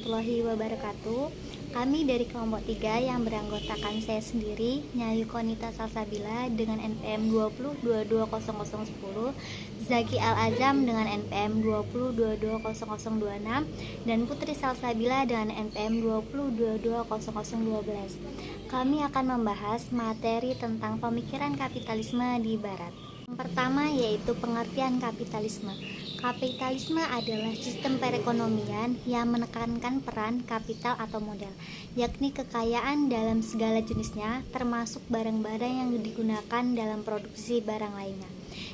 warahmatullahi wabarakatuh. Kami dari kelompok 3 yang beranggotakan saya sendiri, Nyayu Konita Salsabila dengan NPM 20220010, Zaki Al-Azam dengan NPM 20220026, dan Putri Salsabila dengan NPM 20220012. Kami akan membahas materi tentang pemikiran kapitalisme di Barat. Yang pertama yaitu pengertian kapitalisme. Kapitalisme adalah sistem perekonomian yang menekankan peran kapital atau modal, yakni kekayaan dalam segala jenisnya, termasuk barang-barang yang digunakan dalam produksi barang lainnya.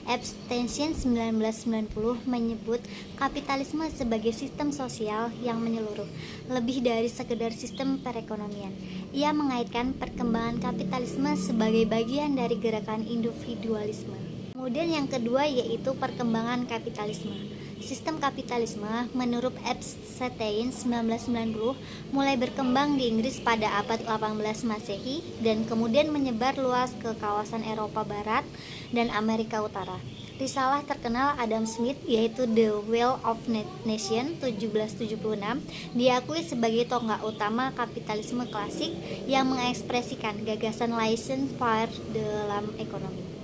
Abstention 1990 menyebut kapitalisme sebagai sistem sosial yang menyeluruh, lebih dari sekedar sistem perekonomian. Ia mengaitkan perkembangan kapitalisme sebagai bagian dari gerakan individualisme. Kemudian yang kedua yaitu perkembangan kapitalisme. Sistem kapitalisme menurut Epstein 1990 mulai berkembang di Inggris pada abad 18 Masehi dan kemudian menyebar luas ke kawasan Eropa Barat dan Amerika Utara. Risalah terkenal Adam Smith yaitu The Will of Nation 1776 diakui sebagai tonggak utama kapitalisme klasik yang mengekspresikan gagasan laissez-faire dalam ekonomi.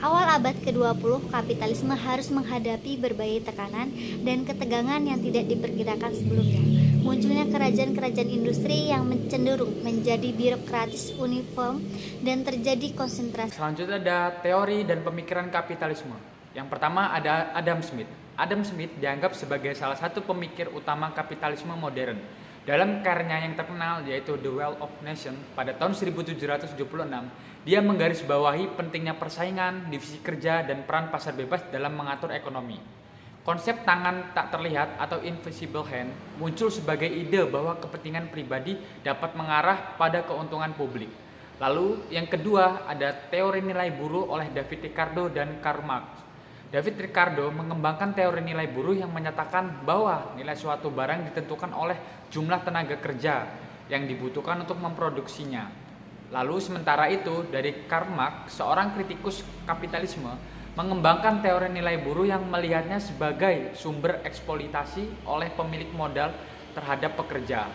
Awal abad ke-20, kapitalisme harus menghadapi berbagai tekanan dan ketegangan yang tidak diperkirakan sebelumnya. Munculnya kerajaan-kerajaan industri yang cenderung menjadi birokratis uniform dan terjadi konsentrasi. Selanjutnya ada teori dan pemikiran kapitalisme. Yang pertama ada Adam Smith. Adam Smith dianggap sebagai salah satu pemikir utama kapitalisme modern. Dalam karyanya yang terkenal yaitu The Will of Nation pada tahun 1776, dia menggarisbawahi pentingnya persaingan, divisi kerja, dan peran pasar bebas dalam mengatur ekonomi. Konsep tangan tak terlihat atau invisible hand muncul sebagai ide bahwa kepentingan pribadi dapat mengarah pada keuntungan publik. Lalu yang kedua ada teori nilai buruh oleh David Ricardo dan Karl Marx. David Ricardo mengembangkan teori nilai buruh yang menyatakan bahwa nilai suatu barang ditentukan oleh jumlah tenaga kerja yang dibutuhkan untuk memproduksinya. Lalu sementara itu dari Karl Marx, seorang kritikus kapitalisme, mengembangkan teori nilai buruh yang melihatnya sebagai sumber eksploitasi oleh pemilik modal terhadap pekerja.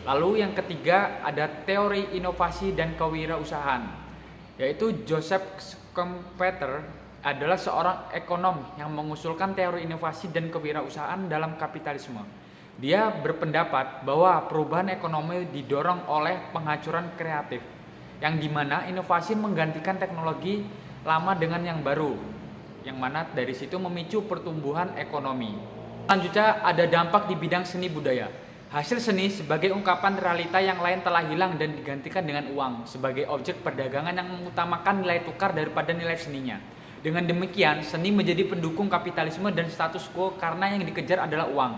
Lalu yang ketiga ada teori inovasi dan kewirausahaan, yaitu Joseph Schumpeter adalah seorang ekonom yang mengusulkan teori inovasi dan kewirausahaan dalam kapitalisme. Dia berpendapat bahwa perubahan ekonomi didorong oleh penghancuran kreatif, yang dimana inovasi menggantikan teknologi lama dengan yang baru, yang mana dari situ memicu pertumbuhan ekonomi. Selanjutnya ada dampak di bidang seni budaya. Hasil seni sebagai ungkapan realita yang lain telah hilang dan digantikan dengan uang sebagai objek perdagangan yang mengutamakan nilai tukar daripada nilai seninya. Dengan demikian, seni menjadi pendukung kapitalisme dan status quo karena yang dikejar adalah uang.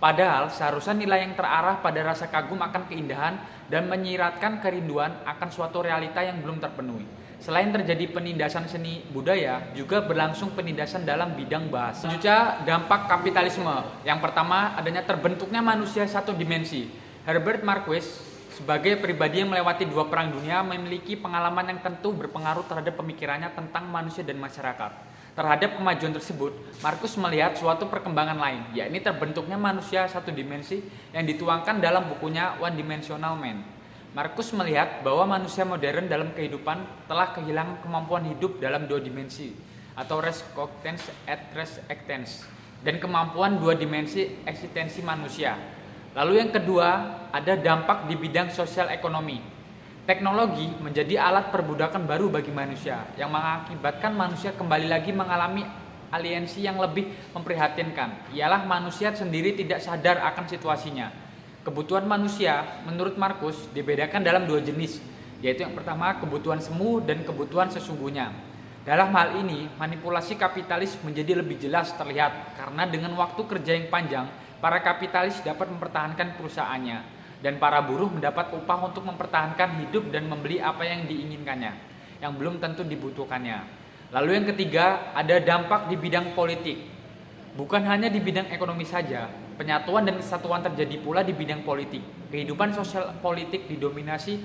Padahal seharusnya nilai yang terarah pada rasa kagum akan keindahan dan menyiratkan kerinduan akan suatu realita yang belum terpenuhi. Selain terjadi penindasan seni budaya, juga berlangsung penindasan dalam bidang bahasa. Selanjutnya, dampak kapitalisme. Yang pertama, adanya terbentuknya manusia satu dimensi. Herbert Marcuse sebagai pribadi yang melewati 2 perang dunia memiliki pengalaman yang tentu berpengaruh terhadap pemikirannya tentang manusia dan masyarakat. Terhadap kemajuan tersebut, Marcuse melihat suatu perkembangan lain, yakni terbentuknya manusia satu dimensi yang dituangkan dalam bukunya One Dimensional Man. Marcuse melihat bahwa manusia modern dalam kehidupan telah kehilangan kemampuan hidup dalam 2 dimensi atau res cogitans et res actens dan kemampuan 2 dimensi eksistensi manusia. Lalu yang kedua, ada dampak di bidang sosial ekonomi. Teknologi menjadi alat perbudakan baru bagi manusia yang mengakibatkan manusia kembali lagi mengalami aliensi yang lebih memprihatinkan. Ialah manusia sendiri tidak sadar akan situasinya. Kebutuhan manusia menurut Marcuse dibedakan dalam 2 jenis, yaitu yang pertama kebutuhan semu dan kebutuhan sesungguhnya. Dalam hal ini, manipulasi kapitalis menjadi lebih jelas terlihat karena dengan waktu kerja yang panjang, para kapitalis dapat mempertahankan perusahaannya dan para buruh mendapat upah untuk mempertahankan hidup dan membeli apa yang diinginkannya, yang belum tentu dibutuhkannya. Lalu yang ketiga, ada dampak di bidang politik. Bukan hanya di bidang ekonomi saja, penyatuan dan kesatuan terjadi pula di bidang politik. Kehidupan sosial politik didominasi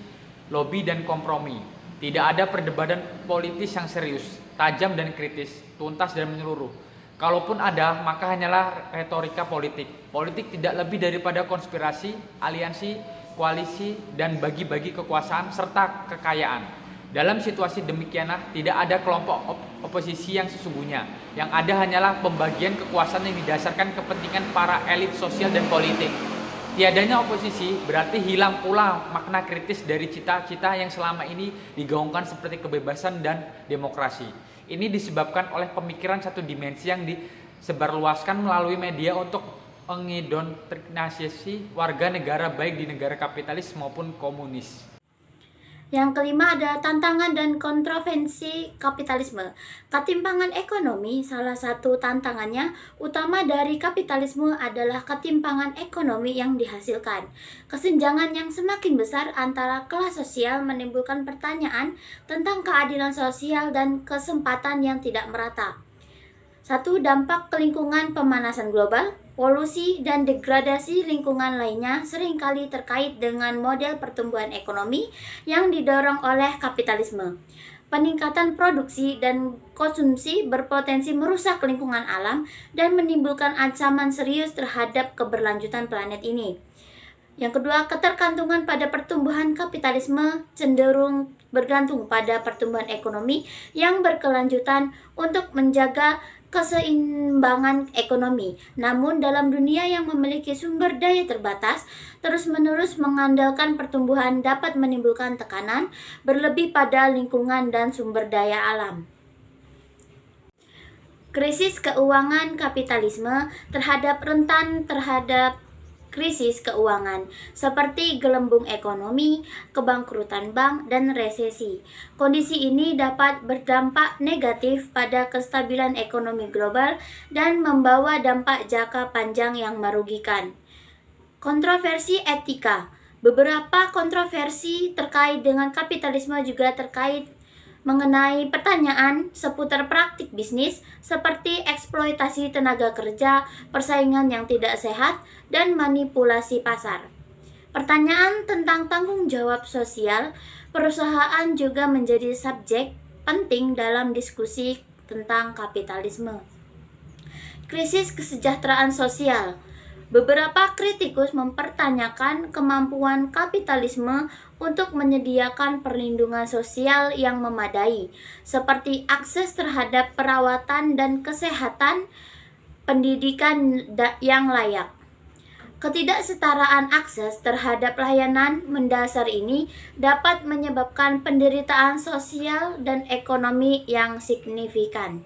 lobi dan kompromi. Tidak ada perdebatan politis yang serius, tajam dan kritis, tuntas dan menyeluruh. Kalaupun ada, maka hanyalah retorika politik. Politik tidak lebih daripada konspirasi, aliansi, koalisi, dan bagi-bagi kekuasaan serta kekayaan. Dalam situasi demikianlah tidak ada kelompok oposisi yang sesungguhnya. Yang ada hanyalah pembagian kekuasaan yang didasarkan kepentingan para elit sosial dan politik. Tiadanya oposisi berarti hilang pula makna kritis dari cita-cita yang selama ini digaungkan seperti kebebasan dan demokrasi. Ini disebabkan oleh pemikiran satu dimensi yang disebarluaskan melalui media untuk mengindoktrinasi warga negara baik di negara kapitalis maupun komunis. Yang kelima adalah tantangan dan kontroversi kapitalisme. Ketimpangan ekonomi, salah satu tantangannya utama dari kapitalisme adalah ketimpangan ekonomi yang dihasilkan. Kesenjangan yang semakin besar antara kelas sosial menimbulkan pertanyaan tentang keadilan sosial dan kesempatan yang tidak merata. Satu, dampak ke lingkungan pemanasan global. Polusi dan degradasi lingkungan lainnya seringkali terkait dengan model pertumbuhan ekonomi yang didorong oleh kapitalisme. Peningkatan produksi dan konsumsi berpotensi merusak lingkungan alam dan menimbulkan ancaman serius terhadap keberlanjutan planet ini. Yang kedua, ketergantungan pada pertumbuhan kapitalisme cenderung bergantung pada pertumbuhan ekonomi yang berkelanjutan untuk menjaga keseimbangan ekonomi. Namun dalam dunia yang memiliki sumber daya terbatas, terus-menerus mengandalkan pertumbuhan dapat menimbulkan tekanan berlebih pada lingkungan dan sumber daya alam. Krisis keuangan kapitalisme rentan terhadap krisis keuangan seperti gelembung ekonomi, kebangkrutan bank, dan resesi. Kondisi ini dapat berdampak negatif pada kestabilan ekonomi global dan membawa dampak jangka panjang yang merugikan. Kontroversi etika. Beberapa kontroversi terkait dengan kapitalisme juga terkait mengenai pertanyaan seputar praktik bisnis seperti eksploitasi tenaga kerja, persaingan yang tidak sehat, dan manipulasi pasar. Pertanyaan tentang tanggung jawab sosial perusahaan juga menjadi subjek penting dalam diskusi tentang kapitalisme. Krisis kesejahteraan sosial. Beberapa kritikus mempertanyakan kemampuan kapitalisme untuk menyediakan perlindungan sosial yang memadai, seperti akses terhadap perawatan dan kesehatan, pendidikan yang layak. Ketidaksetaraan akses terhadap layanan mendasar ini dapat menyebabkan penderitaan sosial dan ekonomi yang signifikan.